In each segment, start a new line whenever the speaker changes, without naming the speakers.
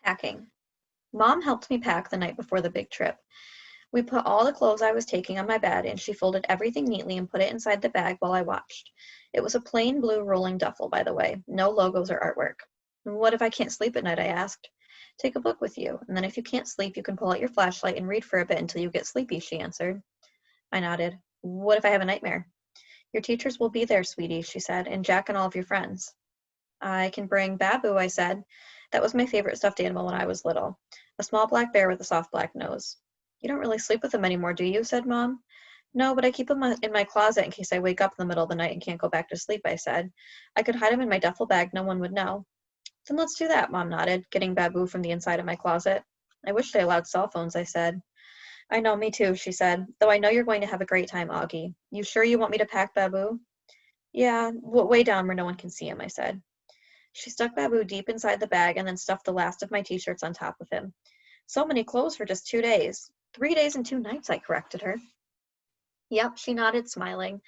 Packing. Mom helped me pack the night before the big trip. We put all the clothes I was taking on my bed, and she folded everything neatly and put it inside the bag while I watched. It was a plain blue rolling duffel, by the way, no logos or artwork. What if I can't sleep at night? I asked. Take a book with you, and then if you can't sleep, you can pull out your flashlight and read for a bit until you get sleepy, she answered. I nodded. What if I have a nightmare? Your teachers will be there, sweetie, she said, and Jack and all of your friends. I can bring Babu, I said. That was my favorite stuffed animal when I was little. A small black bear with a soft black nose. You don't really sleep with him anymore, do you? Said Mom. No, but I keep him in my closet in case I wake up in the middle of the night and can't go back to sleep, I said. I could hide him in my duffel bag, no one would know. Then let's do that, Mom nodded, getting Babu from the inside of my closet. I wish they allowed cell phones, I said. I know, me too, she said, though I know you're going to have a great time, Augie. You sure you want me to pack Babu? Yeah, way down where no one can see him, I said. She stuck Babu deep inside the bag and then stuffed the last of my t-shirts on top of him. So many clothes for just 2 days. 3 days and 2 nights, I corrected her. Yep, she nodded, smiling.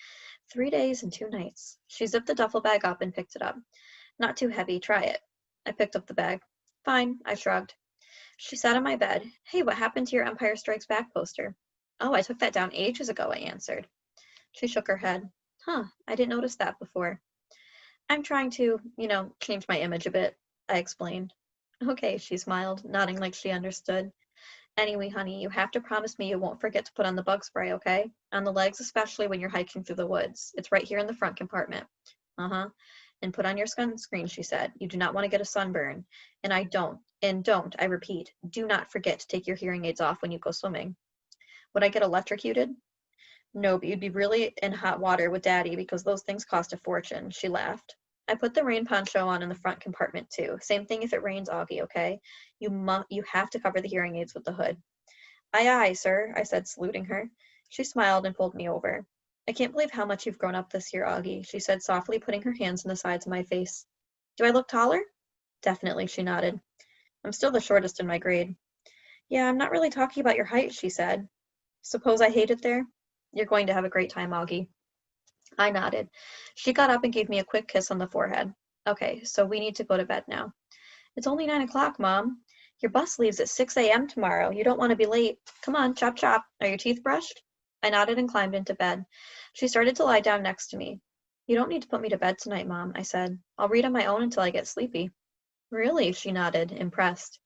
3 days and 2 nights. She zipped the duffel bag up and picked it up. Not too heavy, try it. I picked up the bag. Fine, I shrugged. She sat on my bed. Hey, what happened to your Empire Strikes Back poster? Oh, I took that down ages ago, I answered. She shook her head. Huh, I didn't notice that before. I'm trying to, change my image a bit, I explained. Okay, she smiled, nodding like she understood. Anyway, honey, you have to promise me you won't forget to put on the bug spray, okay? On the legs, especially when you're hiking through the woods. It's right here in the front compartment. Uh-huh. And put on your sunscreen, she said. You do not want to get a sunburn. And I repeat, do not forget to take your hearing aids off when you go swimming. Would I get electrocuted? No, but you'd be really in hot water with Daddy because those things cost a fortune, she laughed. I put the rain poncho on in the front compartment too. Same thing if it rains, Augie, okay? You have to cover the hearing aids with the hood. Aye, aye, sir, I said, saluting her. She smiled and pulled me over. I can't believe how much you've grown up this year, Augie, she said softly, putting her hands on the sides of my face. Do I look taller? Definitely, she nodded. I'm still the shortest in my grade. Yeah, I'm not really talking about your height, she said. Suppose I hate it there? You're going to have a great time, Augie. I nodded. She got up and gave me a quick kiss on the forehead. Okay, so we need to go to bed now. It's only 9 o'clock, Mom. Your bus leaves at 6 a.m. tomorrow. You don't want to be late. Come on, chop chop. Are your teeth brushed? I nodded and climbed into bed. She started to lie down next to me. You don't need to put me to bed tonight, Mom, I said. I'll read on my own until I get sleepy. Really? She nodded, impressed.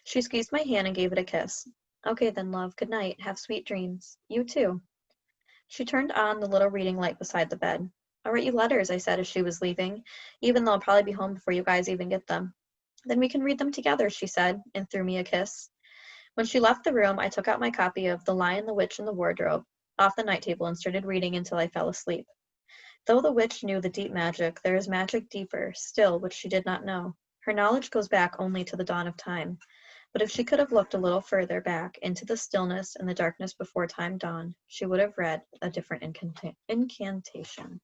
She squeezed my hand and gave it a kiss. Okay then, love. Good night. Have sweet dreams. You too. She turned on the little reading light beside the bed. I'll write you letters, I said as she was leaving, even though I'll probably be home before you guys even get them. Then we can read them together, she said, and threw me a kiss. When she left the room, I took out my copy of The Lion, the Witch, and the Wardrobe off the night table and started reading until I fell asleep. Though the witch knew the deep magic, there is magic deeper, still, which she did not know. Her knowledge goes back only to the dawn of time. But if she could have looked a little further back into the stillness and the darkness before time dawned, she would have read a different incantation.